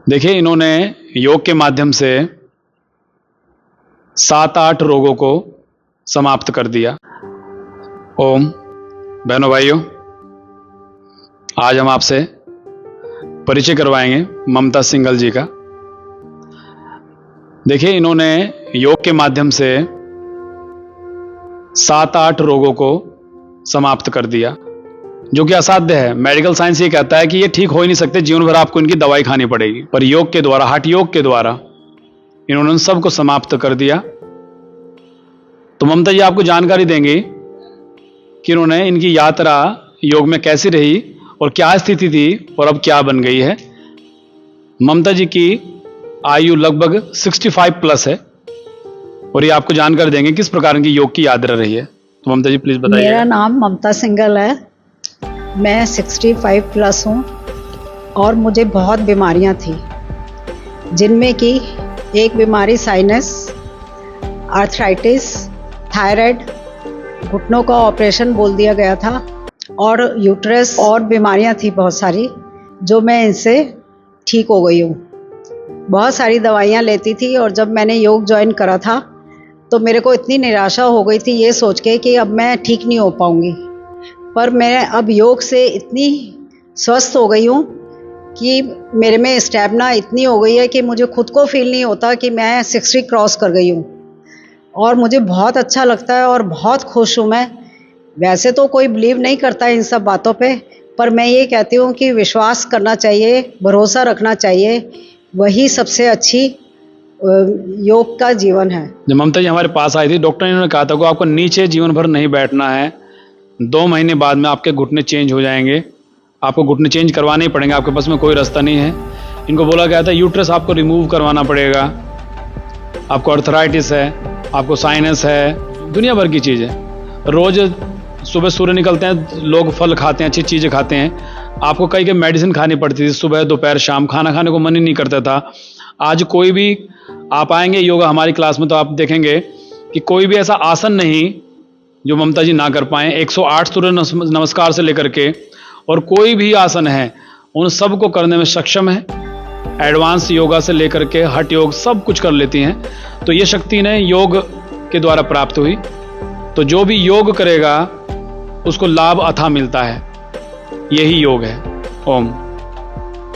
देखिए, इन्होंने योग के माध्यम से 7-8 रोगों को समाप्त कर दिया। ओम। बहनों भाइयों, आज हम आपसे परिचय करवाएंगे ममता सिंघल जी का। देखिए, इन्होंने योग के माध्यम से 7-8 रोगों को समाप्त कर दिया, जो कि असाध्य है। मेडिकल साइंस ये कहता है कि ये ठीक हो ही नहीं सकते, जीवन भर आपको इनकी दवाई खानी पड़ेगी। पर योग के द्वारा, हठ योग के द्वारा इन्होंने उन सबको समाप्त कर दिया। तो ममता जी आपको जानकारी देंगी कि इन्होंने इनकी यात्रा योग में कैसी रही और क्या स्थिति थी और अब क्या बन गई है। ममता जी की आयु लगभग 65 प्लस है और ये आपको जानकारी देंगे किस प्रकार की योग की यात्रा रही है। तो ममता जी प्लीज बताइए। मेरा नाम ममता सिंघल है। मैं 65 प्लस हूँ और मुझे बहुत बीमारियाँ थी, जिनमें कि एक बीमारी साइनस, आर्थराइटिस, थायराइड, घुटनों का ऑपरेशन बोल दिया गया था और यूट्रस और बीमारियाँ थी बहुत सारी, जो मैं इनसे ठीक हो गई हूँ। बहुत सारी दवाइयाँ लेती थी और जब मैंने योग ज्वाइन करा था तो मेरे को इतनी निराशा हो गई थी ये सोच के कि अब मैं ठीक नहीं हो पाऊँगी। पर मैं अब योग से इतनी स्वस्थ हो गई हूँ कि मेरे में स्टैमिना इतनी हो गई है कि मुझे खुद को फील नहीं होता कि मैं 60 क्रॉस कर गई हूँ और मुझे बहुत अच्छा लगता है और बहुत खुश हूँ मैं। वैसे तो कोई बिलीव नहीं करता इन सब बातों पे, पर मैं ये कहती हूँ कि विश्वास करना चाहिए, भरोसा रखना चाहिए, वही सबसे अच्छी योग का जीवन है। जब ममता जी हमारे पास आई थी, डॉक्टर ने कहा था कि आपको नीचे जीवन भर नहीं बैठना है, 2 महीने बाद में आपके घुटने चेंज हो जाएंगे, आपको घुटने चेंज करवाने ही पड़ेंगे, आपके पास में कोई रास्ता नहीं है। इनको बोला गया था यूट्रस आपको रिमूव करवाना पड़ेगा, आपको अर्थराइटिस है, आपको साइनस है, दुनिया भर की चीज़ है। रोज सुबह सूर्य निकलते हैं, लोग फल खाते हैं, अच्छी चीज़ें खाते हैं, आपको कई मेडिसिन खानी पड़ती थी, सुबह दोपहर शाम, खाना खाने को मन ही नहीं करता था। आज कोई भी आप आएंगे योगा हमारी क्लास में तो आप देखेंगे कि कोई भी ऐसा आसन नहीं जो ममता जी ना कर पाएँ। 108 सूर्य नमस्कार से लेकर के और कोई भी आसन है उन सब को करने में सक्षम है। एडवांस योगा से लेकर के हठ योग सब कुछ कर लेती हैं। तो ये शक्ति इन्हें योग के द्वारा प्राप्त हुई। तो जो भी योग करेगा उसको लाभ अथा मिलता है, यही योग है। ओम।